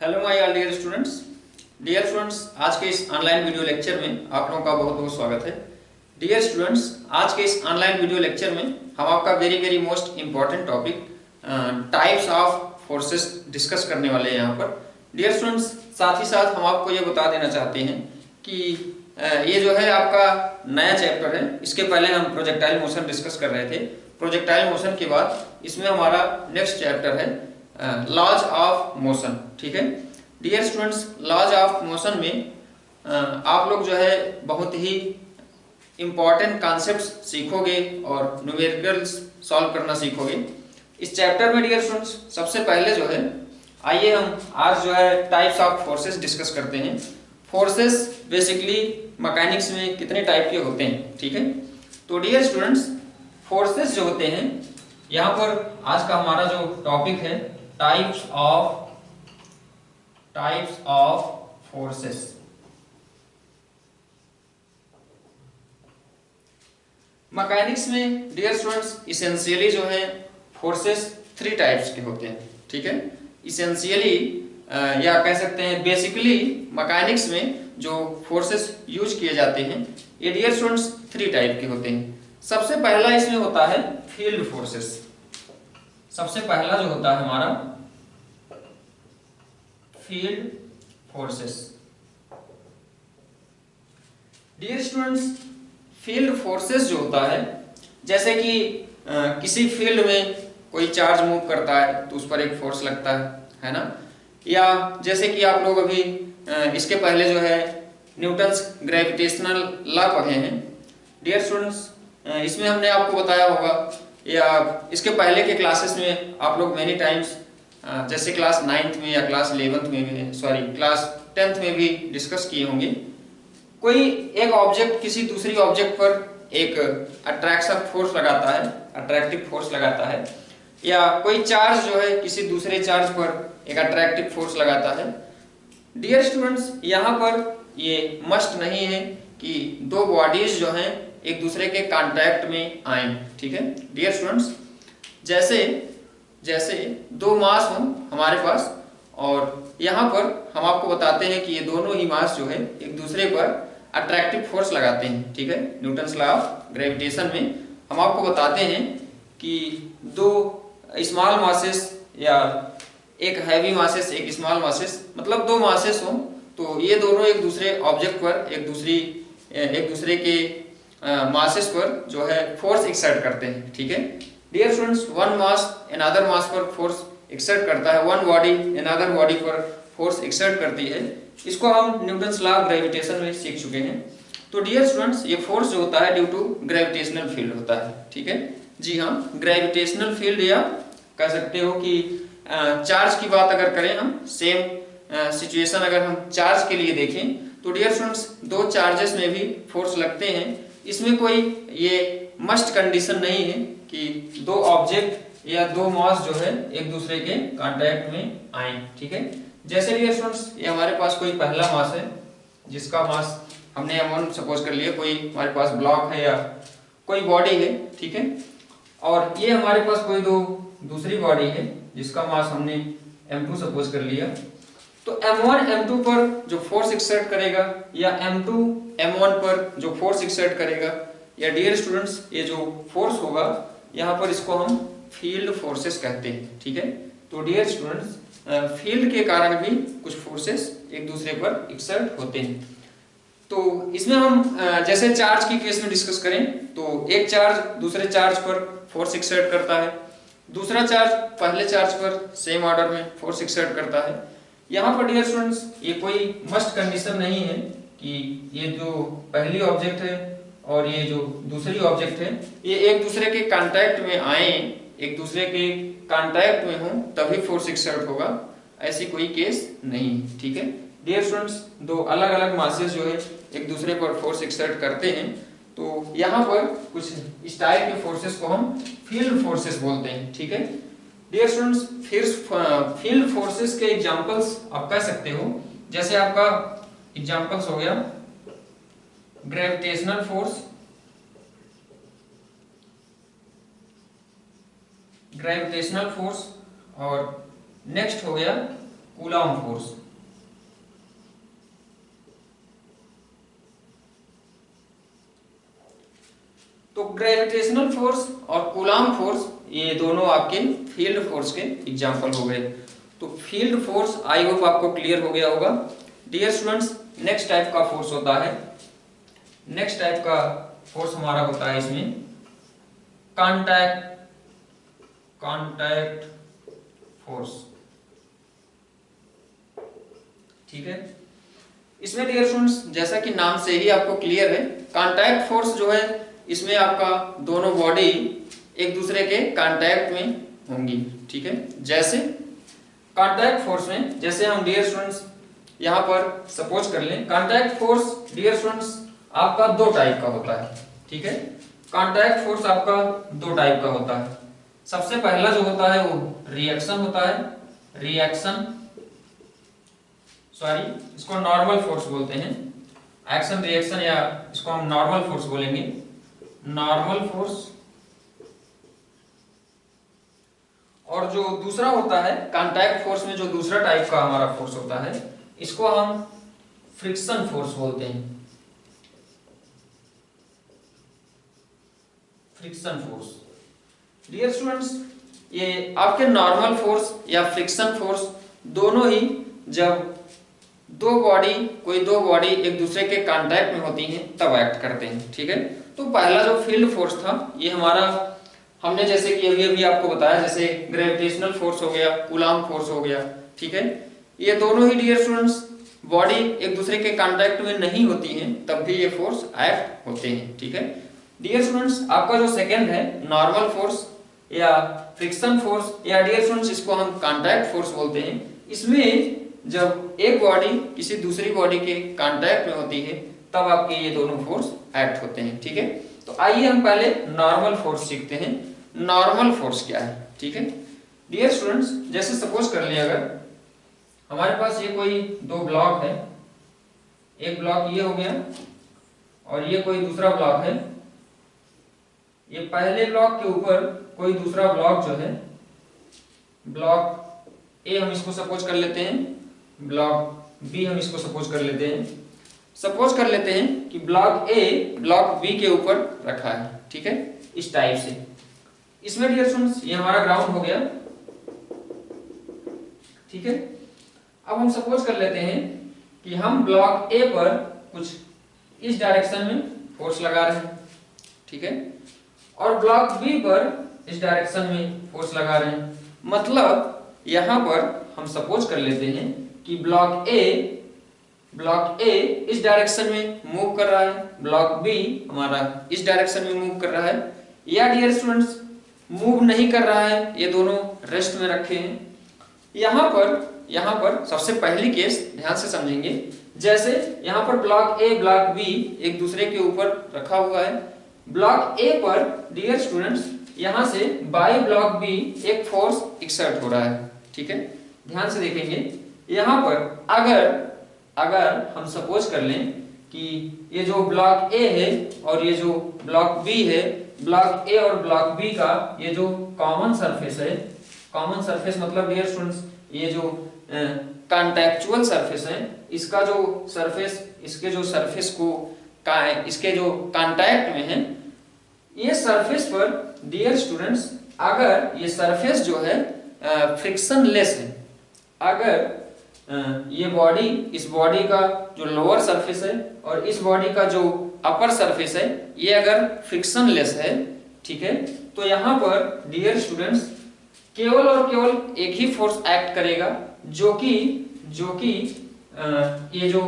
Hello my all dear students, आज के इस ऑनलाइन वीडियो लेक्चर में आप लोगों का बहुत बहुत स्वागत है। डियर स्टूडेंट्स, आज के इस ऑनलाइन वीडियो लेक्चर में हम आपका very most important topic types of forces discuss करने वाले हैं यहाँ पर। डियर स्टूडेंट्स, साथ ही साथ हम आपको ये बता देना चाहते हैं कि ये जो है आपका नया चैप्टर है। इसके पहले हम प्रोजेक्टाइल मोशन डिस्कस कर रहे थे। प्रोजेक्टाइल मोशन के बाद इसमें हमारा नेक्स्ट चैप्टर है लॉज ऑफ मोशन। ठीक है dear students, laws of motion में आप लोग जो है बहुत ही इम्पॉर्टेंट कॉन्सेप्ट्स सीखोगे और न्यूमेरिकल्स सॉल्व करना सीखोगे इस चैप्टर में। डियर स्टूडेंट्स, सबसे पहले जो है आइए हम आज जो है टाइप्स ऑफ फोर्सेस डिस्कस करते हैं। फोर्सेस बेसिकली मैकेनिक्स में कितने टाइप के होते हैं। ठीक है, तो डियर स्टूडेंट्स, फोर्सेस जो होते हैं यहाँ पर आज का हमारा जो टॉपिक है टाइप्स ऑफ फोर्सेस। मैकेनिक्स में डियर स्टूडेंट्स इसेंशियली जो है फोर्सेस 3 टाइप्स के होते हैं। ठीक है, इसेंशियली या कह सकते हैं बेसिकली मैकेनिक्स में जो फोर्सेस यूज किए जाते हैं ये डियर स्टूडेंट्स 3 टाइप के होते हैं। सबसे पहला इसमें होता है फील्ड फोर्सेस। सबसे पहला जो होता है हमारा field forces. Dear students, field forces जो होता है जैसे कि किसी फील्ड में कोई चार्ज मूव करता है तो उस पर एक फोर्स लगता है ना। या जैसे कि आप लोग अभी इसके पहले जो है न्यूटन्स ग्रेविटेशनल लॉ पढ़े हैं। डियर स्टूडेंट्स, इसमें हमने आपको बताया होगा या इसके पहले के क्लासेस में आप लोग मेनी टाइम्स जैसे क्लास 9th में या क्लास 11th में भी क्लास 10th में भी डिस्कस किए होंगे। कोई एक ऑब्जेक्ट किसी दूसरी ऑब्जेक्ट पर एक अट्रैक्शन फोर्स लगाता है, अट्रैक्टिव फोर्स लगाता है, या कोई चार्ज जो है किसी दूसरे चार्ज पर एक अट्रैक्टिव फोर्स लगाता है। डियर स्टूडेंट्स, यहाँ पर ये मस्ट नहीं है कि दो बॉडीज जो हैं एक दूसरे के कांटेक्ट में आए। ठीक है डियर स्टूडेंट्स, जैसे दो मास हों हमारे पास और यहाँ पर हम आपको बताते हैं कि ये दोनों ही मास जो है एक दूसरे पर अट्रैक्टिव फोर्स लगाते हैं। ठीक है, न्यूटन्स लॉ ऑफ ग्रेविटेशन में हम आपको बताते हैं कि दो स्मॉल मासेस या एक हैवी मासेस एक स्मॉल मासेस मतलब दो मासेस हों तो ये दोनों एक दूसरे ऑब्जेक्ट पर एक दूसरे के मासेस पर जो है फोर्स एक्सर्ट करते हैं। ठीक है dear students, one mass another mass पर फोर्स एक्सर्ट करता है, वन बॉडी अनदर बॉडी पर फोर्स एक्सर्ट करती है। इसको हम न्यूटन्स लॉ ऑफ ग्रेविटेशन में सीख चुके हैं। तो डियर स्टूडेंट्स, ये फोर्स जो होता है ड्यू टू ग्रेविटेशनल फील्ड होता है। ठीक है, जी हाँ, ग्रेविटेशनल फील्ड या कह सकते हो कि चार्ज की बात अगर करें हम सेम सिचुएशन अगर हम चार्ज के लिए देखें तो डियर स्टूडेंट्स दो चार्जेस में भी फोर्स लगते हैं। इसमें कोई ये मस्ट कंडीशन नहीं है कि दो ऑब्जेक्ट या दो मास जो है एक दूसरे के कांटेक्ट में आए। ठीक है, जैसे डियर स्टूडेंट्स ये हमारे पास कोई पहला मास है जिसका मास हमने M1 सपोज कर लिया, कोई हमारे पास ब्लॉक है या कोई बॉडी है। ठीक है, और ये हमारे पास कोई दो दूसरी बॉडी है जिसका मास हमने M2 सपोज कर लिया। तो M1 M2 पर जो फोर्स एक्सर्ट करेगा या M2 M1 पर जो फोर्स एक्सर्ट करेगा या डियर स्टूडेंट्स ये जो फोर्स होगा यहाँ पर इसको हम फील्ड फोर्सेस कहते हैं। ठीक है, तो डियर स्टूडेंट्स फील्ड के कारण भी कुछ फोर्सेस एक दूसरे पर एक्सर्ट होते हैं। तो इसमें हम जैसे चार्ज की केस में डिस्कस करें तो एक चार्ज दूसरे चार्ज पर फोर्स एक्सर्ट करता है, दूसरा चार्ज पहले चार्ज पर सेम ऑर्डर में फोर्स एक्सर्ट करता है। यहाँ पर डियर स्टूडेंट्स ये कोई मस्ट कंडीशन नहीं है कि ये जो पहली ऑब्जेक्ट है और ये जो दूसरी ऑब्जेक्ट है ये एक दूसरे के कांटेक्ट में आए, एक दूसरे के कांटेक्ट में हों तभी फोर्स एक्सर्ट होगा, ऐसी कोई केस नहीं। ठीक है डियर स्टूडेंट्स, दो अलग अलग मासेस जो है एक दूसरे पर फोर्स एक्सर्ट करते हैं तो यहाँ पर कुछ इस टाइप के फोर्सेस को हम फील्ड फोर्सेस बोलते हैं। ठीक है डियर स्टूडेंट्स, फील्ड फोर्सेस के एग्जांपल्स आप कह सकते हो, जैसे आपका एग्जांपल्स हो गया ग्रेविटेशनल फोर्स, और नेक्स्ट हो गया कूलॉम फोर्स। तो ग्रेविटेशनल फोर्स और कूलॉम फोर्स ये दोनों आपके फील्ड फोर्स के एग्जांपल हो गए। तो फील्ड फोर्स आई होप आपको क्लियर हो गया होगा। डियर स्टूडेंट्स, नेक्स्ट टाइप का फोर्स होता है, नेक्स्ट टाइप का फोर्स हमारा होता है इसमें कांटेक्ट फोर्स। ठीक है, इसमें डियर स्टूडेंट्स जैसा कि नाम से ही आपको क्लियर है, कांटेक्ट फोर्स जो है इसमें आपका दोनों बॉडी एक दूसरे के कांटेक्ट में होंगी। ठीक है, जैसे कांटेक्ट फोर्स में, जैसे हम डियर स्टूडेंट्स यहाँ पर सपोज कर लें, कांटेक्ट फोर्स डियर स्टूडेंट्स आपका दो टाइप का होता है। ठीक है, कांटेक्ट फोर्स आपका दो टाइप का होता है। सबसे पहला जो होता है वो रिएक्शन होता है, इसको नॉर्मल फोर्स बोलते हैं, एक्शन रिएक्शन, या इसको हम नॉर्मल फोर्स बोलेंगे, नॉर्मल फोर्स। और जो दूसरा होता है कांटेक्ट फोर्स में, जो दूसरा टाइप का हमारा फोर्स होता है, इसको हम फ्रिक्शन फोर्स बोलते हैं, फ्रिक्शन फोर्स। डियर स्टूडेंट्स, ये आपके नॉर्मल फोर्स या फ्रिक्शन फोर्स दोनों ही जब कोई दो बॉडी एक दूसरे के कांटेक्ट में होती हैं तब एक्ट करते हैं। ठीक है, तो पहला जो फील्ड फोर्स था ये हमारा, हमने जैसे कि अभी आपको बताया, जैसे ग्रेविटेशनल फोर्स हो गया, कूलॉम फोर्स हो गया। ठीक है, ये दोनों ही डियर स्टूडेंट्स बॉडी एक दूसरे के कांटेक्ट में नहीं होती हैं तब भी ये फोर्स एक्ट होते हैं। ठीक है, डियर स्टूडेंट्स आपका जो सेकंड है नॉर्मल फोर्स या फ्रिक्शन फोर्स, या डियर स्टूडेंट्स इसको हम कांटेक्ट फोर्स बोलते हैं। इसमें जब एक बॉडी किसी दूसरी बॉडी के कांटेक्ट में होती है तब आपके ये दोनों फोर्स एक्ट होते हैं। ठीक है, तो आइए हम पहले नॉर्मल फोर्स सीखते हैं। नॉर्मल फोर्स क्या है? ठीक है डियर स्टूडेंट्स, जैसे सपोज कर लिया अगर हमारे पास ये कोई दो ब्लॉक है, एक ब्लॉक ये हो गया और ये कोई दूसरा ब्लॉक है। ये पहले ब्लॉक के ऊपर कोई दूसरा ब्लॉक जो है, ब्लॉक ए हम इसको सपोज कर लेते हैं, ब्लॉक बी हम इसको सपोज कर लेते हैं। सपोज कर लेते हैं कि ब्लॉक ए ब्लॉक बी के ऊपर रखा है। ठीक है, इस टाइप से। इसमें डियर स्टूडेंट्स ये हमारा ग्राउंड हो गया। ठीक है, अब हम सपोज कर लेते हैं कि हम ब्लॉक ए पर कुछ इस डायरेक्शन में फोर्स लगा रहे हैं। ठीक है, और ब्लॉक बी पर इस डायरेक्शन में फोर्स लगा रहे हैं। मतलब यहां पर हम सपोज कर लेते हैं कि ब्लॉक ए इस डायरेक्शन में मूव कर रहा है, ब्लॉक बी हमारा इस डायरेक्शन में मूव कर रहा है, या डियर स्टूडेंट्स मूव नहीं कर रहा है, ये दोनों रेस्ट में रखे हैं। यहां पर सबसे पहली केस ध्यान से समझेंगे। जैसे यहां पर ब्लॉक ए ब्लॉक बी एक दूसरे के ऊपर रखा हुआ है। ब्लॉक ए पर डियर स्टूडेंट्स यहां से बाय ब्लॉक बी एक फोर्स एक्सर्ट हो रहा है। ठीक है, ध्यान से देखेंगे। यहां पर अगर हम सपोज कर लें कि ये जो ब्लॉक ए है और ये जो ब्लॉक बी है, ब्लॉक ए और ब्लॉक बी का ये जो कॉमन सरफेस है, कॉमन सरफेस मतलब डियर स्टूडेंट्स ये जो कॉन्टेक्चुअल सरफेस है, इसका जो सरफेस, इसके जो सरफेस को इसके जो कांटेक्ट में है, ये सरफेस पर डियर स्टूडेंट्स अगर ये सरफेस जो है फ्रिक्शन लेस है, अगर ये बॉडी, इस बॉडी का जो लोअर सरफेस है और इस बॉडी का जो अपर सरफेस है, ये अगर फ्रिक्शन लेस है, ठीक है, तो यहाँ पर डियर स्टूडेंट्स केवल और केवल एक ही फोर्स एक्ट करेगा, जो कि ये जो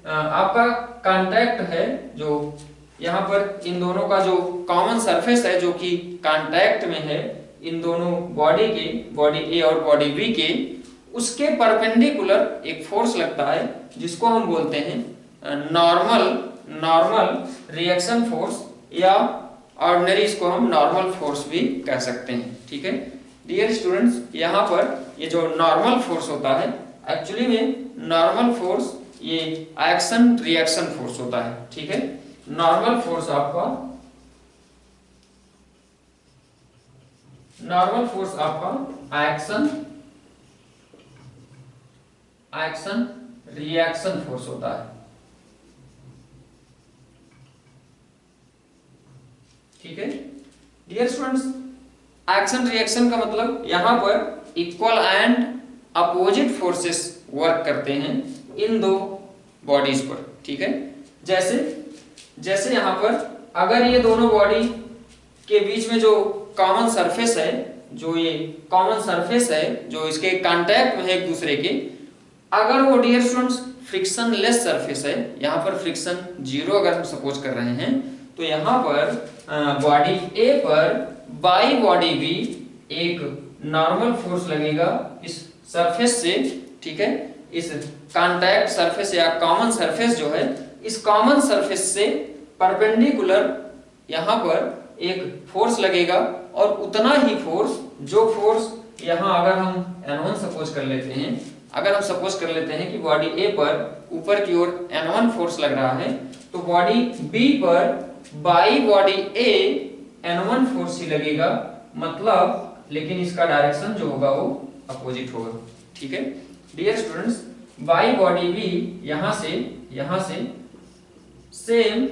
आपका कांटेक्ट है, जो यहाँ पर इन दोनों का जो कॉमन सरफेस है जो कि कांटेक्ट में है इन दोनों बॉडी के, बॉडी ए और बॉडी बी के, उसके परपेंडिकुलर एक फोर्स लगता है जिसको हम बोलते हैं नॉर्मल रिएक्शन फोर्स, या ऑर्डिनरी इसको हम नॉर्मल फोर्स भी कह सकते हैं। ठीक है डियर स्टूडेंट्स, यहाँ पर ये जो नॉर्मल फोर्स होता है, एक्चुअली में नॉर्मल फोर्स ये एक्शन रिएक्शन फोर्स होता है। ठीक है, नॉर्मल फोर्स आपका एक्शन एक्शन रिएक्शन फोर्स होता है। ठीक है डियर स्टूडेंट्स, एक्शन रिएक्शन का मतलब यहां पर equal and opposite forces work करते हैं इन दो बॉडीज पर। ठीक है, जैसे जैसे यहां पर अगर ये दोनों बॉडी के बीच में जो कॉमन सरफेस है, जो ये कॉमन सरफेस है जो इसके कांटेक्ट में है एक दूसरे के, अगर वो dear students frictionless surface है, यहाँ पर फ्रिक्शन जीरो अगर हम सपोज कर रहे हैं, तो यहाँ पर बॉडी ए पर बाई बॉडी बी एक नॉर्मल फोर्स लगेगा इस सरफेस से। ठीक है, इस कांटेक्ट सरफेस या कॉमन सरफेस जो है, इस कॉमन सरफेस से परपेंडिकुलर यहाँ पर एक फोर्स लगेगा, और उतना ही फोर्स, जो फोर्स यहाँ अगर हम N1 सपोज कर लेते हैं, अगर हम सपोज कर लेते हैं कि बॉडी ए पर ऊपर की ओर N1 फोर्स लग रहा है, तो बॉडी बी पर by body A N1 force ही लगेगा, मतलब लेकिन इसका डायरेक्शन जो होगा वो अपोजिट होगा। ठीक है dear students, by body B यहाँ से सेम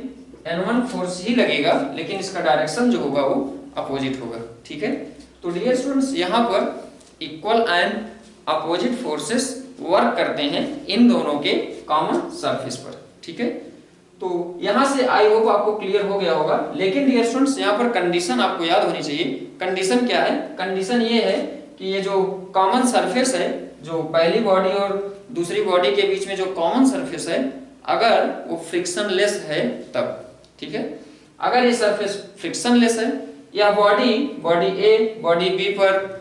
N1 फोर्स ही लगेगा, लेकिन इसका डायरेक्शन जो होगा वो अपोजिट होगा। ठीक है, तो डियर स्टूडेंट्स यहाँ पर equal and opposite forces work करते हैं इन दोनों के कॉमन सरफेस पर। ठीक है, तो यहां से आई होप आपको क्लियर हो गया होगा। लेकिन डियर स्टूडेंट्स यहाँ पर कंडीशन आपको याद होनी चाहिए। कंडीशन क्या है? कंडीशन ये है कि ये जो कॉमन सरफेस है, जो पहली बॉडी और दूसरी बॉडी के बीच में जो कॉमन सरफेस है, अगर वो फ्रिक्शन लेस है तब। ठीक है, अगर ये सरफेस फ्रिक्शन लेस है या बॉडी ए बॉडी बी पर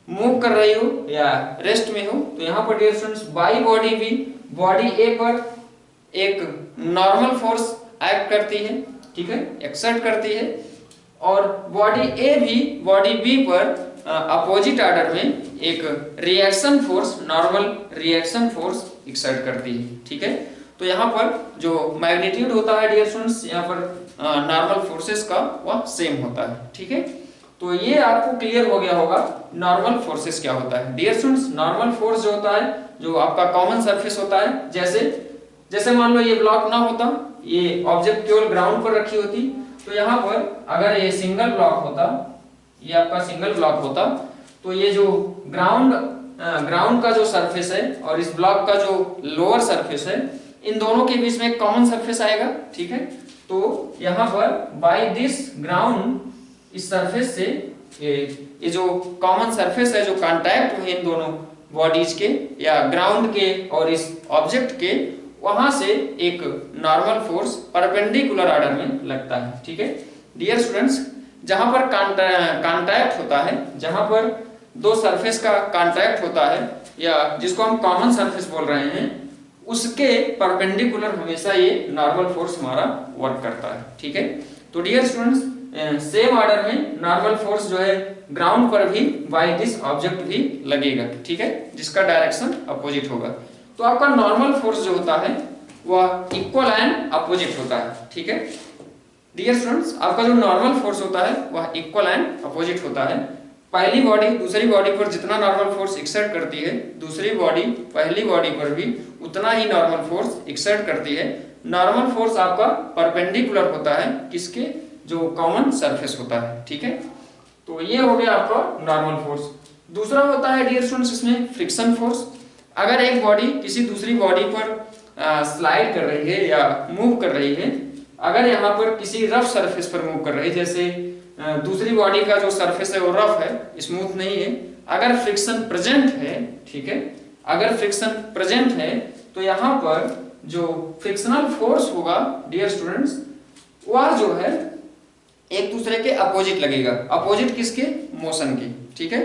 मूव कर रही हो या रेस्ट में हो, तो यहाँ पर dear students by body B body A पर एक नॉर्मल फोर्स एक्ट करती है। ठीक है, एक्सर्ट करती है, और बॉडी ए भी बॉडी बी पर अपोजिट ऑर्डर में एक reaction force, normal reaction force exert करती है। ठीक है, तो यहाँ पर जो मैग्नीट्यूड होता है डियर स्टूडेंट्स, यहाँ पर नॉर्मल फोर्सेस का वह सेम होता है। ठीक है, तो ये आपको क्लियर हो गया होगा नॉर्मल फोर्सेस क्या होता है। डियर स्टूडेंट्स, नॉर्मल फोर्स जो होता है, जो आपका कॉमन सरफेस होता है, जैसे मान लो ये ब्लॉक ना होता, ये ऑब्जेक्ट केवल ग्राउंड पर रखी होती, तो यहाँ पर अगर ये सिंगल ब्लॉक होता, ये आपका सिंगल ब्लॉक होता, तो ये जो ग्राउंड का जो सरफेस है और इस ब्लॉक का जो लोअर सरफेस है, इन दोनों के बीच में एक कॉमन सरफेस आएगा। ठीक है, तो यहाँ पर बाय दिस ग्राउंड, इस सरफेस से ये जो कॉमन सरफेस है, जो कांटेक्ट में इन दोनों बॉडीज के या ग्राउंड के और इस ऑब्जेक्ट के, वहां से एक नॉर्मल फोर्स परपेंडिकुलर ऑर्डर में लगता है। ठीक है डियर स्टूडेंट्स, जहां पर कांटेक्ट होता है, जहां पर दो सरफेस का कांटेक्ट होता है या जिसको हम कॉमन सरफेस बोल रहे हैं, उसके परपेंडिकुलर हमेशा ये नॉर्मल फोर्स हमारा वर्क करता है। ठीक है, तो डियर स्टूडेंट्स, सेम ऑर्डर में नॉर्मल फोर्स जो है ग्राउंड पर भी बाय दिस ऑब्जेक्ट भी लगेगा। ठीक है, जिसका डायरेक्शन अपोजिट होगा। तो आपका नॉर्मल फोर्स जो होता है वह इक्वल एंड अपोजिट होता है। ठीक है डियर स्टूडेंट्स, आपका जो नॉर्मल फोर्स होता है वह इक्वल एंड अपोजिट होता है। पहली बॉडी दूसरी बॉडी पर जितना नॉर्मल फोर्स एक्सर्ट करती है, दूसरी बॉडी पहली बॉडी पर भी उतना ही नॉर्मल फोर्स एक्सर्ट करती है। नॉर्मल फोर्स आपका परपेंडिकुलर होता है किसके? जो कॉमन सरफेस होता है। ठीक है, तो ये हो गया आपका नॉर्मल फोर्स। दूसरा होता है डियर स्टूडेंट्स इसमें फ्रिक्शन फोर्स। अगर एक बॉडी किसी दूसरी बॉडी पर स्लाइड कर रही है या मूव कर रही है, अगर यहाँ पर किसी रफ सरफेस पर मूव कर रही है, जैसे दूसरी बॉडी का जो सरफेस है वो रफ है, स्मूथ नहीं है, अगर फ्रिक्शन प्रेजेंट है, ठीक है, अगर फ्रिक्शन प्रेजेंट है, तो यहाँ पर जो फ्रिक्शनल फोर्स होगा डियर स्टूडेंट्स, वह जो है एक दूसरे के अपोजिट लगेगा। अपोजिट किसके? मोशन के। ठीक है,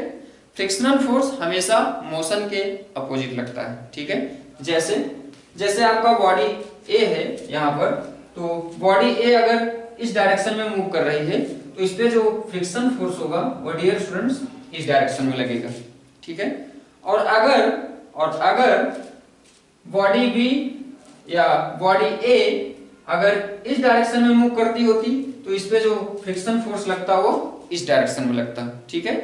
फ्रिक्शनल फोर्स हमेशा मोशन के अपोजिट लगता है। ठीक है, जैसे आपका बॉडी ए है यहाँ पर, तो बॉडी ए अगर इस डायरेक्शन में मूव कर रही है, तो इस पे जो फ्रिक्शन फोर्स होगा वो डियर स्टूडेंट्स इस डायरेक्शन में लगेगा। ठीक है, और अगर बॉडी बी या बॉडी ए अगर इस डायरेक्शन में मूव करती होती, तो इस पे जो फ्रिक्शन फोर्स लगता वो इस डायरेक्शन में लगता। ठीक है,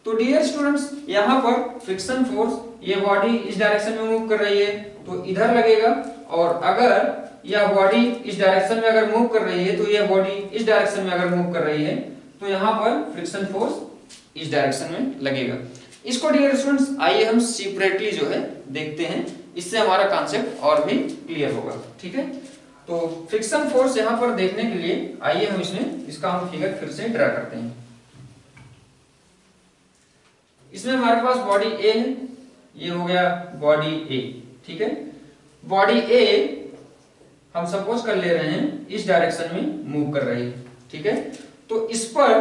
तो डियर स्टूडेंट्स यहाँ पर फ्रिक्शन फोर्स, ये बॉडी इस डायरेक्शन में मूव कर रही है तो इधर लगेगा, और अगर यह बॉडी इस डायरेक्शन में अगर मूव कर रही है तो यह बॉडी इस डायरेक्शन में अगर मूव कर रही है तो यहाँ पर फ्रिक्शन फोर्स इस डायरेक्शन में लगेगा। इसको डियर स्टूडेंट्स आइए हम सेपरेटली जो है देखते हैं, इससे हमारा कॉन्सेप्ट और भी क्लियर होगा। ठीक है, तो फ्रिक्शन फोर्स यहाँ पर देखने के लिए आइए हम इसका हम फिगर फिर से ड्रा करते हैं। इसमें हमारे पास बॉडी ए है, ये हो गया बॉडी ए। ठीक है, बॉडी ए हम सपोज कर ले रहे हैं इस डायरेक्शन में मूव कर रही है। ठीक है, तो इस पर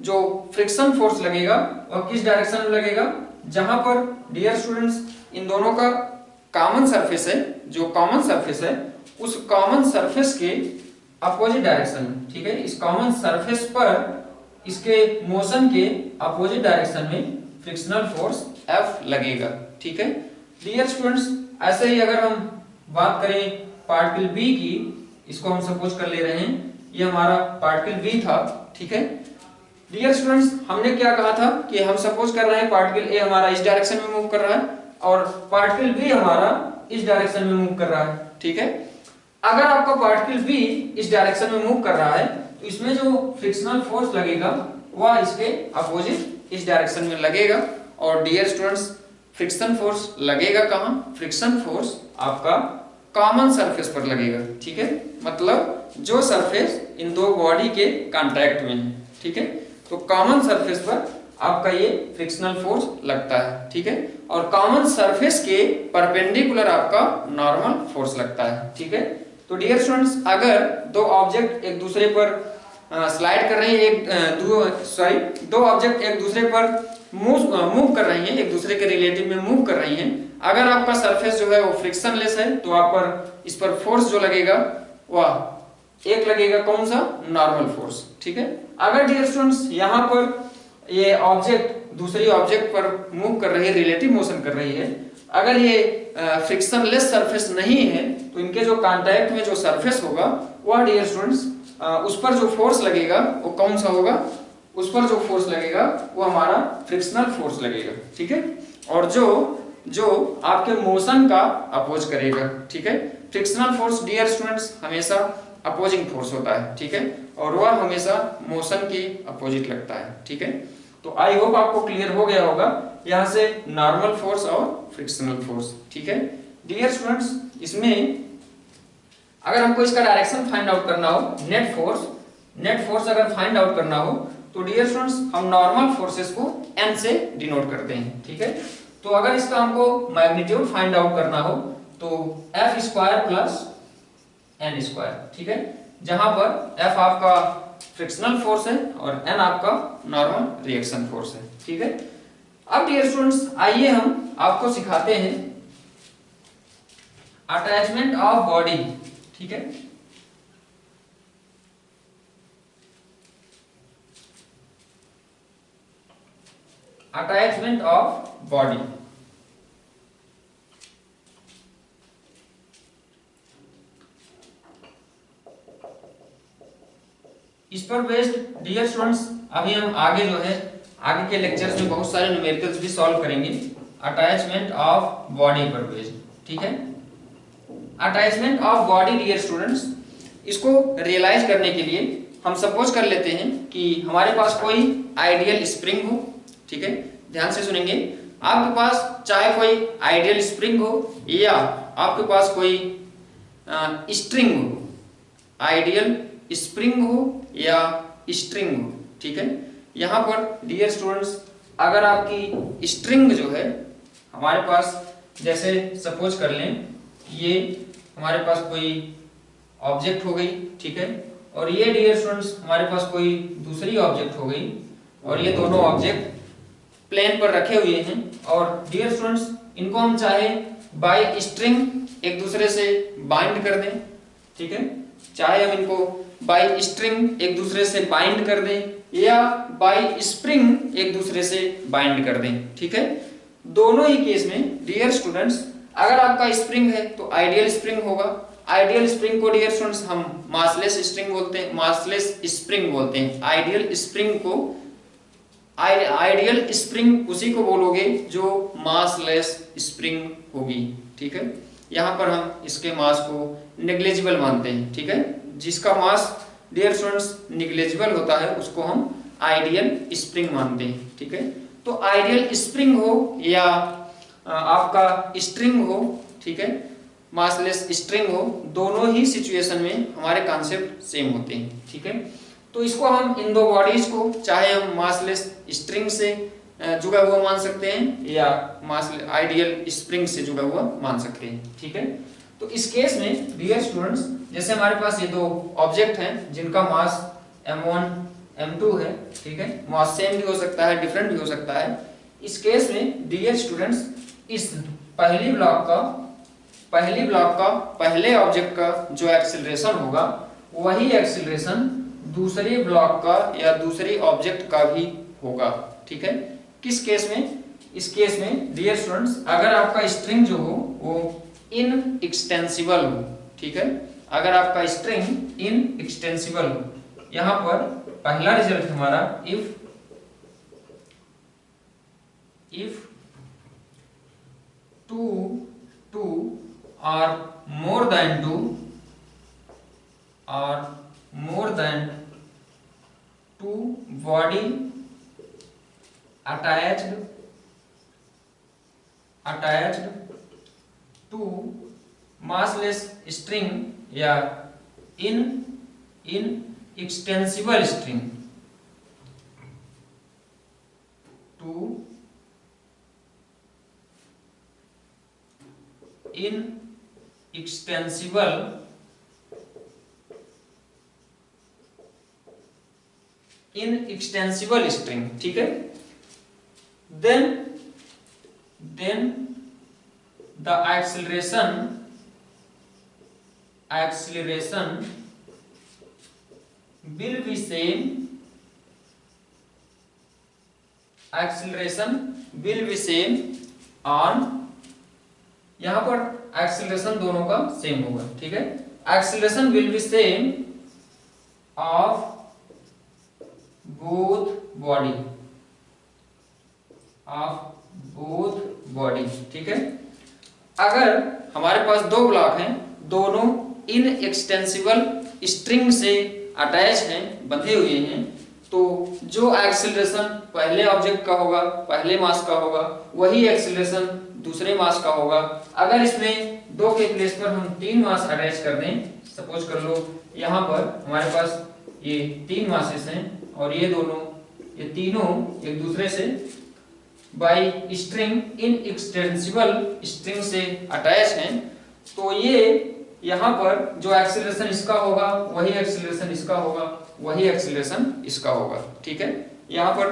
जो फ्रिक्शन फोर्स लगेगा वह किस डायरेक्शन में लगेगा, जहां पर डियर स्टूडेंट्स इन दोनों का कॉमन सरफेस है, जो कॉमन सरफेस है उस कॉमन सरफेस के अपोजिट डायरेक्शन में। ठीक है, इस कॉमन सरफेस पर इसके मोशन के अपोजिट डायरेक्शन में फ्रिक्शनल फोर्स F लगेगा। ठीक है डियर स्टूडेंट्स, ऐसे ही अगर हम बात करें पार्टिकल B की, इसको हम सपोज कर ले रहे हैं ये हमारा पार्टिकल B था। ठीक है डियर स्टूडेंट्स, हमने क्या कहा था कि हम सपोज कर रहे हैं पार्टिकल A हमारा इस डायरेक्शन में मूव कर रहा है और पार्टिकल B हमारा इस डायरेक्शन में मूव कर रहा है। ठीक है, अगर आपका पार्टिकल B इस डायरेक्शन में मूव कर रहा है तो इसमें जो फ्रिक्शनल फोर्स लगेगा वह इसके अपोजिट इस डायरेक्शन में लगेगा। और डियर स्टूडेंट्स, फ्रिक्शन फोर्स लगेगा कहां, फ्रिक्शन फोर्स आपका कॉमन सरफेस पर लगेगा। ठीक है, मतलब जो सरफेस इन दो बॉडी के कांटेक्ट में है। ठीक है, तो कॉमन सरफेस पर आपका ये फ्रिक्शनल फोर्स लगता है। ठीक है, और कॉमन सरफेस के परपेंडिकुलर आपका नॉर्मल फोर्स लगता है। ठीक है, तो डियर स्टूडेंट्स, अगर दो ऑब्जेक्ट एक दूसरे पर स्लाइड कर रहे हैं, दो ऑब्जेक्ट एक दूसरे पर मूव कर रही हैं, एक दूसरे के रिलेटिव में मूव कर रही हैं, अगर आपका सरफेस जो है वो फ्रिक्शनलेस है तो आप पर इस पर फोर्स जो लगेगा वह एक लगेगा, कौन सा, नॉर्मल फोर्स। ठीक है, अगर डियर स्टूडेंट्स यहाँ पर ये ऑब्जेक्ट दूसरी ऑब्जेक्ट पर मूव कर रही है, रिलेटिव मोशन कर रही है, अगर ये फ्रिक्शनलेस सरफेस नहीं है तो इनके जो कांटेक्ट में जो सरफेस होगा वह डियर स्टूडेंट्स उस पर जो फोर्स लगेगा वो कौन सा होगा, उस पर जो फोर्स लगेगा वो हमारा फ्रिक्शनल फोर्स लगेगा। ठीक है, और जो आपके मोशन का अपोज करेगा। ठीक है, फ्रिक्शनल फोर्स डियर स्टूडेंट्स हमेशा अपोजिंग फोर्स होता है। ठीक है, और वह हमेशा मोशन के अपोजिट लगता है। ठीक है, तो आई होप आपको क्लियर हो गया होगा यहाँ से नॉर्मल फोर्स और फ्रिक्शनल फोर्स। ठीक है डियर स्टूडेंट्स, इसमें अगर हमको इसका डायरेक्शन फाइंड आउट करना हो, नेट फोर्स अगर फाइंड आउट करना हो तो डियर स्टूडेंट्स हम नॉर्मल फोर्सेस को n से डिनोट करते हैं। ठीक है, तो अगर इसका हमको मैग्नीट्यूड फाइंड आउट करना हो तो F square plus n square. ठीक है, जहां पर F आपका फ्रिक्शनल फोर्स है और n आपका नॉर्मल रिएक्शन फोर्स है। ठीक है, अब डियर स्टूडेंट्स आइए हम आपको सिखाते हैं अटैचमेंट ऑफ बॉडी। ठीक है, अटैचमेंट ऑफ बॉडी। इस पर बेस्ड डियर स्टूडेंट्स अभी हम आगे जो है आगे के लेक्चर्स में बहुत सारे न्यूमेरिकल्स भी सॉल्व करेंगे अटैचमेंट ऑफ बॉडी पर बेस्ड। ठीक है, attachment of body dear students, इसको रियलाइज करने के लिए हम सपोज कर लेते हैं कि हमारे पास कोई आइडियल स्प्रिंग हो। ठीक है, ध्यान से सुनेंगे, आपके पास चाहे कोई आइडियल स्प्रिंग हो या आपके पास कोई स्ट्रिंग हो, आइडियल स्प्रिंग हो या स्ट्रिंग हो। ठीक है, यहाँ पर डियर स्टूडेंट्स अगर आपकी स्ट्रिंग जो है हमारे पास, जैसे सपोज कर लें ये हमारे पास कोई ऑब्जेक्ट हो गई। ठीक है, और ये डियर स्टूडेंट्स हमारे पास कोई दूसरी ऑब्जेक्ट हो गई और ये दोनों ऑब्जेक्ट प्लेन पर रखे हुए हैं और डियर स्टूडेंट्स इनको हम चाहे बाय स्ट्रिंग एक दूसरे से बाइंड कर दें। ठीक है, चाहे हम इनको बाय स्ट्रिंग एक दूसरे से बाइंड कर दें या बाय स्प्रिंग एक दूसरे से बाइंड कर दें। ठीक है, दोनों ही केस में डियर स्टूडेंट्स अगर आपका स्प्रिंग है तो आइडियल स्प्रिंग होगा। आइडियल स्प्रिंग को डियर स्टूडेंट्स हम मासलेस स्प्रिंग बोलते हैं, मासलेस स्प्रिंग बोलते हैं। आइडियल स्प्रिंग को आइडियल स्प्रिंग उसी को बोलोगे जो मासलेस स्प्रिंग होगी, ठीक है। यहाँ पर हम इसके मास को नेग्लिजिबल मानते हैं, ठीक है। जिसका मास डियर स्टूडेंट्स नेग्लिजिबल होता है उसको हम आइडियल स्प्रिंग मानते हैं, ठीक है। तो आइडियल स्प्रिंग हो या आपका स्ट्रिंग हो, ठीक है, मासलेस स्ट्रिंग हो, दोनों ही सिचुएशन में हमारे कॉन्सेप्ट सेम होते हैं, ठीक है। तो इसको हम इन दो बॉडीज को चाहे हम मासलेस स्ट्रिंग से जुड़ा हुआ मान सकते हैं या मासलेस आइडियल स्प्रिंग से जुड़ा हुआ मान सकते हैं, ठीक है। तो इस केस में डियर स्टूडेंट्स जैसे हमारे पास ये दो ऑब्जेक्ट हैं जिनका मास m1 m2 है, ठीक है, मास सेम भी हो सकता है डिफरेंट भी हो सकता है। इस केस में डियर स्टूडेंट्स इस पहली ब्लॉक का पहले ऑब्जेक्ट का जो एक्सीलरेशन होगा वही एक्सीलरेशन दूसरे ब्लॉक का या दूसरे ऑब्जेक्ट का भी होगा, ठीक है। किस केस में? इस केस में डियर स्टूडेंट्स अगर आपका स्ट्रिंग जो हो वो इन एक्सटेंसिबल हो, ठीक है, अगर आपका स्ट्रिंग इन एक्सटेंसिबल हो, यहां पर पहला रिजल्ट हमारा if two or more than 2 body attached to massless string या in extensible string to in extensible string, ठीक है। then the acceleration will be same on, यहां पर एक्सीलरेशन दोनों का सेम होगा, ठीक है। Acceleration will be same of both body, ठीक है। अगर हमारे पास दो ब्लॉक हैं दोनों इन एक्सटेंसिबल स्ट्रिंग से अटैच हैं, बंधे हुए हैं, तो जो एक्सीलरेशन पहले ऑब्जेक्ट का होगा, पहले मास का होगा, वही एक्सीलरेशन दूसरे मास का होगा। अगर इसमें दो के प्लेस पर हम 3 मास अटैच कर दें, सपोज कर लो यहाँ पर हमारे पास ये 3 मासेस हैं और ये तीनों एक दूसरे से by string in extensible string से अटैच हैं, तो ये यहाँ पर जो एक्सीलरेशन इसका होगा वही एक्सीलरेशन इसका होगा, वही एक्सीलरेशन इसका होगा, ठीक है। यहाँ पर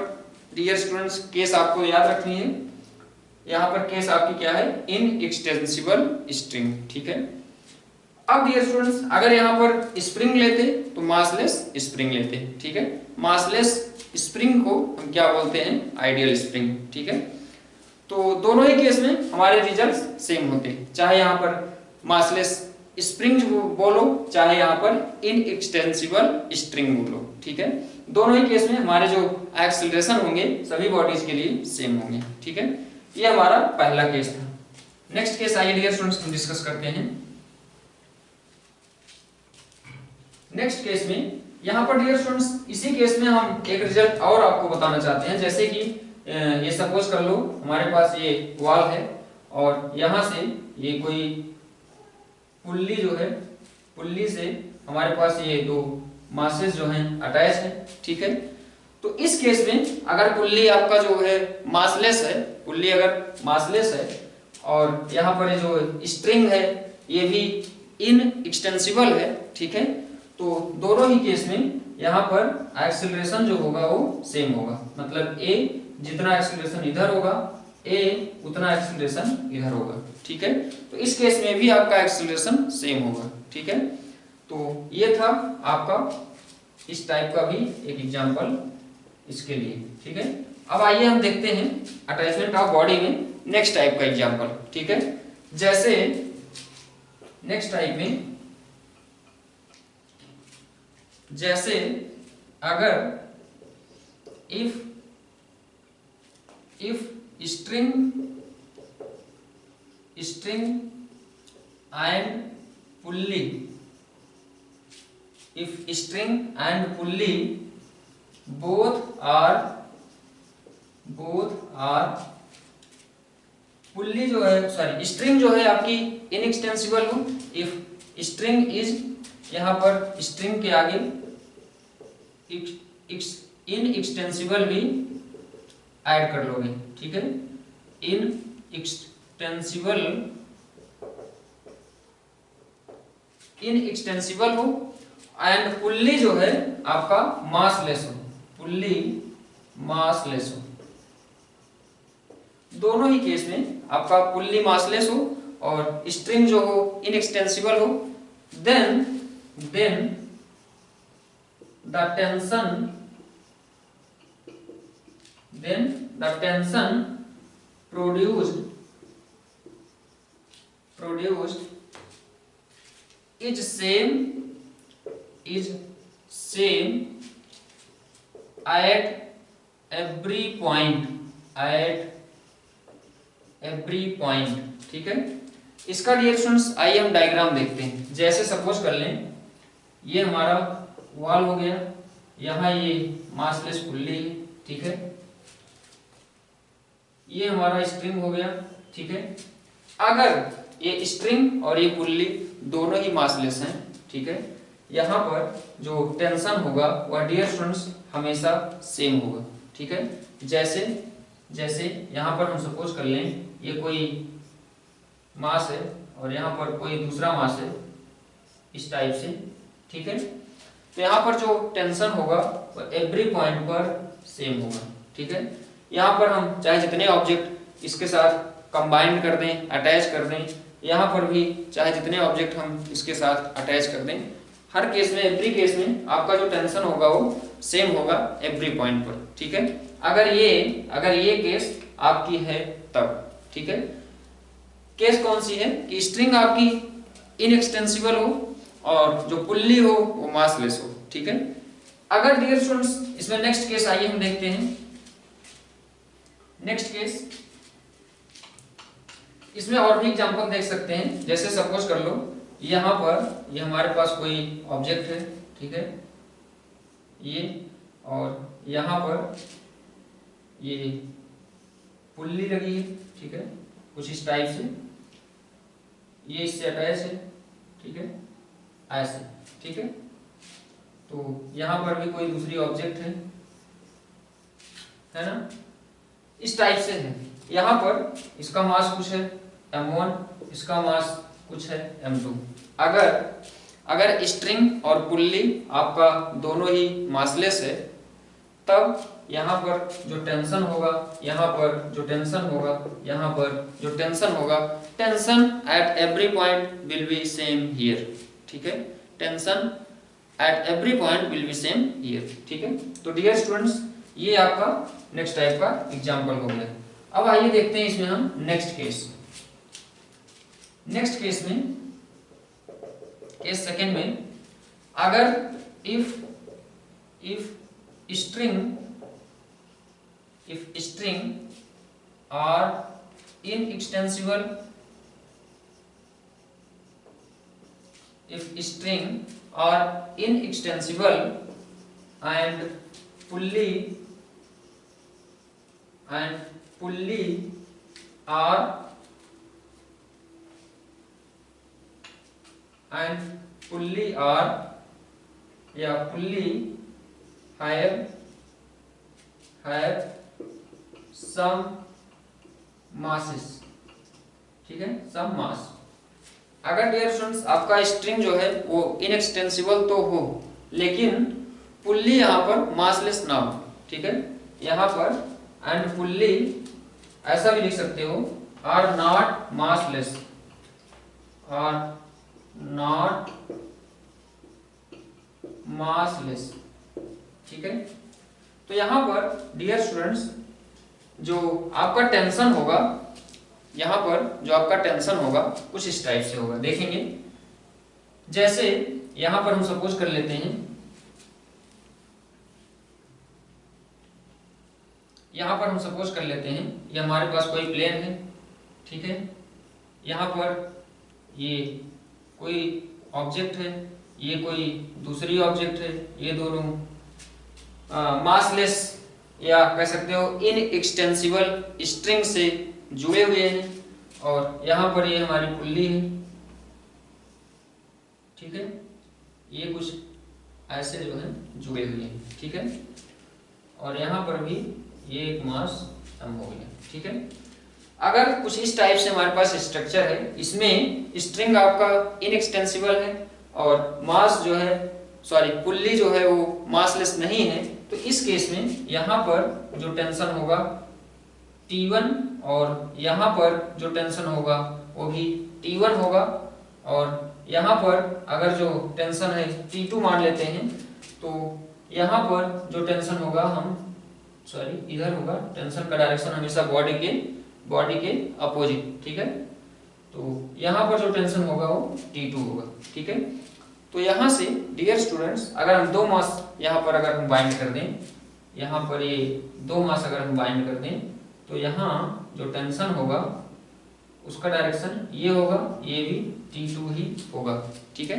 डियर स्टूडेंट्स केस आपको याद रखनी है, यहाँ पर केस आपकी क्या है? इन एक्सटेंसिबल स्ट्रिंग, ठीक है। अब डियर स्टूडेंट्स अगर यहाँ पर स्प्रिंग लेते तो मासलेस स्प्रिंग लेते, ठीक है। मासलेस स्प्रिंग को हम क्या बोलते हैं? आइडियल स्प्रिंग, ठीक है। तो दोनों ही केस में हमारे रिजल्ट सेम होते, चाहे यहाँ पर मासलेस स्प्रिंग बोलो चाहे यहाँ पर इन एक्सटेंसिबल स्ट्रिंग बोलो, ठीक है। दोनों ही केस में हमारे जो एक्सीलरेशन होंगे सभी बॉडीज के लिए सेम होंगे, ठीक है। ये हमारा पहला केस था। नेक्स्ट केस आइए डियर स्टूडेंट्स हम डिस्कस करते हैं। नेक्स्ट केस में यहाँ पर डियर स्टूडेंट्स इसी केस में हम एक रिजल्ट और आपको बताना चाहते हैं, जैसे कि ये सपोज कर लो हमारे पास ये वॉल है और यहाँ से ये कोई पुल्ली जो है, पुल्ली से हमारे पास ये दो मासेस जो हैं अटैच है, ठीक है। तो इस केस में अगर पुल्ली आपका जो है मासलेस है, पुल्ली अगर मासलेस है और यहाँ पर जो स्ट्रिंग है ये भी इन एक्सटेंसिबल है, ठीक है, तो दोनों ही केस में यहाँ पर एक्सीलरेशन जो होगा वो सेम होगा, मतलब ए जितना एक्सीलरेशन इधर होगा ए उतना एक्सीलरेशन इधर होगा, ठीक है। तो इस केस में भी आपका एक्सीलरेशन सेम होगा, ठीक है। तो ये था आपका इस टाइप का भी एक एग्जांपल इसके लिए, ठीक है। अब आइए हम देखते हैं अटैचमेंट ऑफ बॉडी में नेक्स्ट टाइप का एग्जांपल, ठीक है। जैसे नेक्स्ट टाइप में जैसे अगर if if string and pulley, if string and pulley both are pulley जो है, सॉरी स्ट्रिंग जो है आपकी इनएक्सटेंसिबल हो, इफ स्ट्रिंग इज, यहां पर स्ट्रिंग के आगे इनएक्सटेंसिबल भी ऐड कर लोगे, ठीक है, इनएक्सटेंसिबल हो एंड पुल्ली जो है आपका मासलेस हो, पुल्ली मासलेस हो। दोनों ही केस में आपका पुल्ली मासलेस हो और स्ट्रिंग जो हो इनएक्सटेंसिबल हो, then the tension produced is same at every point, ठीक है। इसका डियर स्टूडेंट्स आइए हम डायग्राम देखते हैं। जैसे सपोज कर लें ये हमारा वॉल हो गया, यहाँ ये मासलेस पुल्ली है, ठीक है, ये हमारा स्ट्रिंग हो गया, ठीक है। अगर ये स्ट्रिंग और ये पुल्ली दोनों ही मासलेस हैं, ठीक है, यहाँ पर जो टेंशन होगा वह डियर स्टूडेंट्स हमेशा सेम होगा, ठीक है। जैसे यहाँ पर हम सपोज कर लें ये कोई मास है और यहाँ पर कोई दूसरा मास है, इस टाइप से, ठीक है। तो यहाँ पर जो टेंशन होगा वह एवरी पॉइंट पर सेम होगा, ठीक है। यहाँ पर हम चाहे जितने ऑब्जेक्ट इसके साथ कंबाइन कर दें, अटैच कर दें, यहाँ पर भी चाहे जितने ऑब्जेक्ट हम इसके साथ अटैच कर दें, हर केस में, एवरी केस में आपका जो टेंशन होगा वो सेम होगा एवरी पॉइंट पर, ठीक है। अगर ये केस आपकी है तब, ठीक है। केस कौन सी है कि स्ट्रिंग आपकी इनएक्सटेंसिबल हो और जो पुल्ली हो वो मासलेस हो, ठीक है। अगर डियर स्टूडेंट्स इसमें नेक्स्ट केस आइए हम देखते हैं। नेक्स्ट केस, इसमें और भी एग्जांपल देख सकते हैं। जैसे सपोज कर लो यहाँ पर ये हमारे पास कोई ऑब्जेक्ट है, ठीक है, ये, और यहाँ पर ये पुल्ली लगी है, ठीक है, कुछ इस टाइप से, ये इससे अटैच है, ठीक है, ऐसे, ठीक है। तो यहाँ पर भी कोई दूसरी ऑब्जेक्ट है ना, इस टाइप से है। यहाँ पर इसका मास कुछ है m1, इसका मास कुछ है m2। अगर स्ट्रिंग और पुल्ली आपका दोनों ही मासलेस है, तब यहाँ पर जो टेंशन होगा, यहाँ पर जो टेंशन होगा, यहाँ पर जो टेंशन होगा, tension at every point will be same here, ठीक है। Tension at every point will be same here, ठीक है। तो डियर स्टूडेंट्स ये आपका नेक्स्ट टाइप का एग्जांपल हो गया। अब आइए देखते हैं इसमें हम नेक्स्ट केस में, केस सेकंड में, अगर if string are inextensible, and pulley have some masses, ठीक है, some mass। अगर डियर स्टूडेंट्स आपका स्ट्रिंग जो है वो इनएक्सटेंसिबल तो हो, लेकिन पुल्ली यहाँ पर मासलेस ना हो, ठीक है, यहाँ पर एंड पुल्ली ऐसा भी लिख सकते हो, आर नॉट मासलेस, ठीक है। तो यहाँ पर डियर स्टूडेंट्स जो आपका टेंशन होगा, यहाँ पर जो आपका टेंशन होगा कुछ इस टाइप से होगा, देखेंगे। जैसे यहाँ पर हम सपोज कर लेते हैं यहाँ पर हम सपोज कर लेते हैं ये हमारे पास कोई प्लेन है, ठीक है, यहाँ पर ये कोई ऑब्जेक्ट है, ये कोई दूसरी ऑब्जेक्ट है, ये दोनों मासलेस या कह सकते हो इनएक्सटेंसिबल स्ट्रिंग से जुड़े हुए हैं, और यहाँ पर ये हमारी पुल्ली है, ठीक है, ये कुछ ऐसे जो है जुड़े हुए हैं, ठीक है, और यहाँ पर भी ये एक मास एम हो गया, ठीक है। अगर कुछ इस टाइप से हमारे पास स्ट्रक्चर है, इसमें स्ट्रिंग आपका इनएक्सटेंसिबल है और मास जो है पुल्ली जो है वो मासलेस नहीं है, तो इस केस में यहाँ पर जो टेंशन होगा T1 और यहाँ पर जो टेंशन होगा वो भी T1 होगा, और यहाँ पर अगर जो टेंशन है T2 मान लेते हैं, तो यहाँ पर जो टेंशन होगा इधर होगा, टेंशन का डायरेक्शन हमेशा बॉडी के अपोजिट, ठीक है, तो यहाँ पर जो टेंशन होगा वो T2 होगा, ठीक है। तो यहाँ से डियर स्टूडेंट्स, अगर हम दो मास यहाँ पर अगर हम बाइंड कर दें, यहाँ पर ये दो मास अगर हम बाइंड कर दें, तो यहाँ जो टेंशन होगा उसका डायरेक्शन ये होगा, ये भी T2 ही होगा, ठीक है।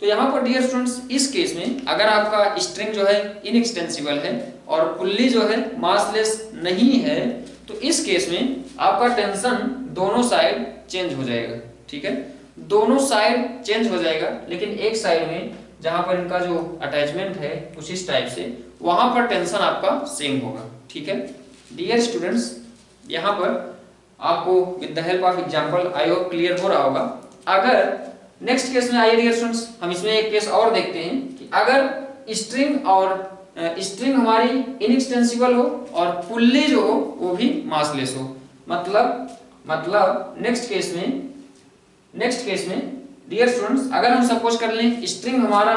तो यहाँ पर डियर स्टूडेंट्स इस केस में अगर आपका स्ट्रिंग जो है इनएक्सटेंसिबल है और पुल्ली जो है मासलेस नहीं है, तो इस केस में आपका टेंशन दोनों साइड चेंज हो जाएगा, ठीक है, दोनों साइड चेंज हो जाएगा, लेकिन एक साइड में जहां पर इनका जो अटैचमेंट है कुछ इस टाइप से, वहां पर टेंशन आपका सेम होगा, ठीक है। डियर स्टूडेंट्स, यहाँ पर आपको with the help of example I hope clear हो रहा होगा। अगर नेक्स्ट केस में आइए डियर स्टूडेंट्स, हम इसमें एक केस और देखते हैं कि अगर स्ट्रिंग हमारी इनएक्सटेंसिबल हो और पुल्ली जो हो वो भी मासलेस हो, मतलब नेक्स्ट केस में डियर स्टूडेंट्स, अगर हम सपोज कर लें स्ट्रिंग हमारा,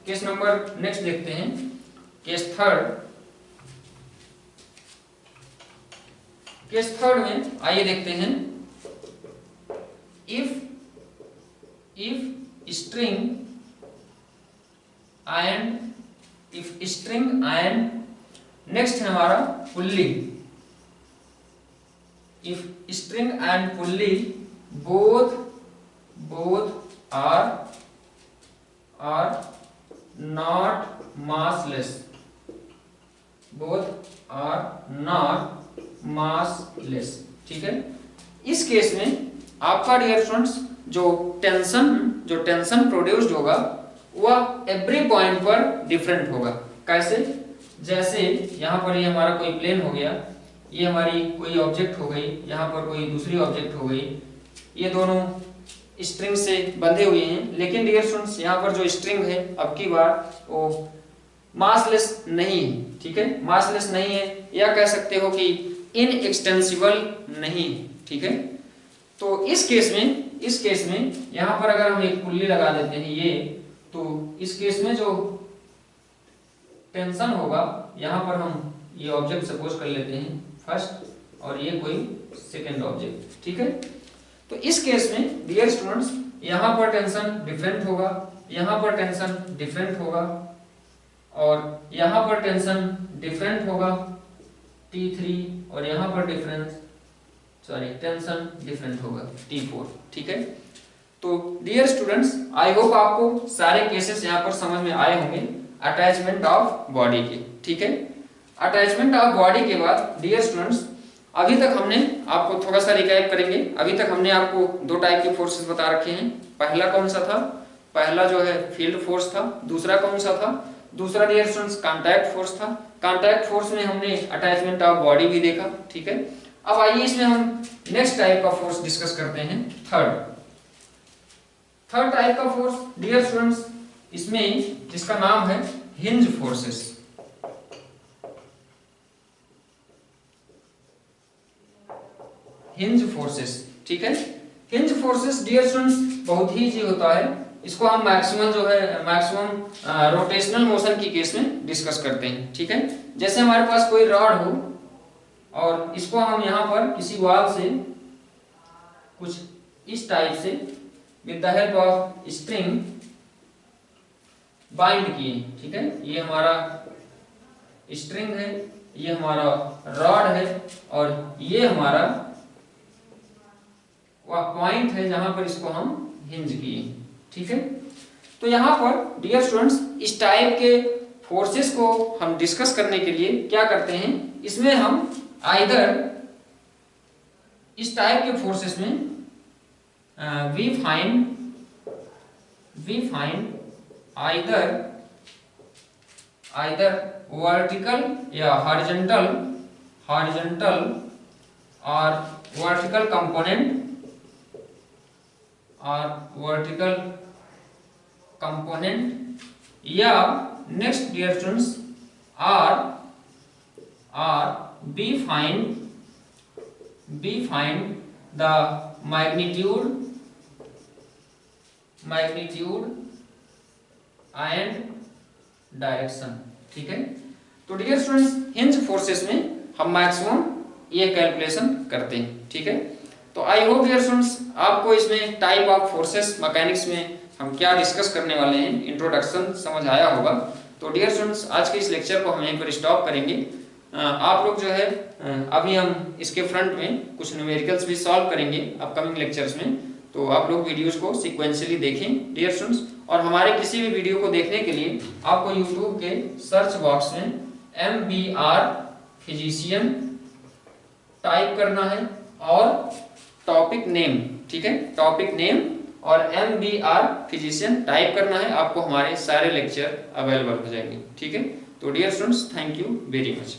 केस नंबर नेक्स्ट देखते हैं, केस थर्ड में आइए देखते हैं, इफ string and नेक्स्ट है हमारा pulley, if string and pulley both are not massless, ठीक है। इस केस में आपका डियर स्टूडेंट्स जो टेंशन प्रोड्यूस्ड होगा वह एवरी पॉइंट पर डिफरेंट होगा। कैसे? जैसे यहाँ पर ये हमारा कोई प्लेन हो गया, ये हमारी कोई ऑब्जेक्ट हो गई, यहाँ पर कोई दूसरी ऑब्जेक्ट हो गई, ये दोनों स्ट्रिंग से बंधे हुए हैं, लेकिन डियर स्टूडेंट्स यहाँ पर जो स्ट्रिंग है अब की बार वो मासलेस नहीं है, ठीक है, मासलेस नहीं है, या कह सकते हो कि इनएक्सटेंसिबल नहीं, ठीक है। तो इस केस में यहाँ पर अगर हम एक पुल्ली लगा देते हैं ये, तो इस केस में जो टेंशन होगा, यहाँ पर हम ये ऑब्जेक्ट सपोज कर लेते हैं फर्स्ट और ये कोई सेकंड ऑब्जेक्ट, ठीक है। तो इस केस में डियर स्टूडेंट्स यहाँ पर टेंशन डिफरेंट होगा, यहाँ पर टेंशन डिफरेंट होगा, और यहाँ पर टेंशन डिफरेंट होगा T3, और यहाँ पर टेंशन डिफरेंट होगा T4, ठीक है। तो डियर स्टूडेंट्स आई होप आपको सारे केसेस यहाँ पर समझ में आए होंगे अटैचमेंट ऑफ बॉडी के, ठीक है। अटैचमेंट ऑफ बॉडी के बाद डियर स्टूडेंट्स अभी तक हमने आपको थोड़ा सा रिकैप करेंगे, अभी तक हमने आपको दो टाइप के फोर्सेस बता रखे हैं। पहला कौन सा था? पहला जो है फील्ड फोर्स था। दूसरा कौन सा था? दूसरा डियर स्टूडेंट्स कॉन्टैक्ट फोर्स था। कॉन्टैक्ट फोर्स में हमने अटैचमेंट ऑफ बॉडी भी देखा, ठीक है। अब आइए इसमें हम नेक्स्ट टाइप का फोर्स डिस्कस करते हैं, थर्ड टाइप का फोर्स डियर स्टूडेंट्स, इसमें जिसका नाम है हिंज फोर्सेस। हिंज फोर्सेस, ठीक है। हिंज फोर्सेस डियर स्टूडेंट्स बहुत ही इजी होता है, इसको हम मैक्सिमम रोटेशनल मोशन की केस में डिस्कस करते हैं, ठीक है। जैसे हमारे पास कोई रॉड हो और इसको हम यहाँ पर किसी वाल से कुछ इस टाइप से with the help of string bind किए, ठीक है। ये हमारा स्ट्रिंग है ये हमारा रॉड है और ये हमारा पॉइंट है जहां पर इसको हम हिंज किए। ठीक है, तो यहाँ पर डियर स्टूडेंट्स इस टाइप के फोर्सेस को हम डिस्कस करने के लिए क्या करते हैं, इसमें हम आइदर इस टाइप के फोर्सेस में वी फाइंड आइदर वर्टिकल या हॉरिजॉन्टल और वर्टिकल कंपोनेंट या next dear students are be find the magnitude and direction. ठीक है, तो डियर स्टूडेंट्स हिंज फोर्सेस में हम मैक्सिमम ये कैलकुलेशन करते हैं। ठीक है, तो आई होप डियर स्टूडेंट्स आपको इसमें टाइप ऑफ फोर्सेस मैकेनिक्स में हम क्या डिस्कस करने वाले हैं इंट्रोडक्शन समझ आया होगा। तो डियर स्टूडेंट्स आज के इस लेक्चर को हम यहीं पर स्टॉप करेंगे। आप लोग जो है अभी हम इसके फ्रंट में कुछ न्यूमेरिकल्स भी सॉल्व करेंगे अपकमिंग लेक्चर्स में, तो आप लोग वीडियोस को सिक्वेंशियली देखें डियर स्टूडेंट्स। और हमारे किसी भी वीडियो को देखने के लिए आपको यूट्यूब के सर्च बॉक्स में MBR फिजिशियन टाइप करना है और टॉपिक नेम, ठीक है, टॉपिक नेम और MBR फिजिशियन टाइप करना है, आपको हमारे सारे लेक्चर अवेलेबल हो जाएंगे। ठीक है, तो dear students thank you very much.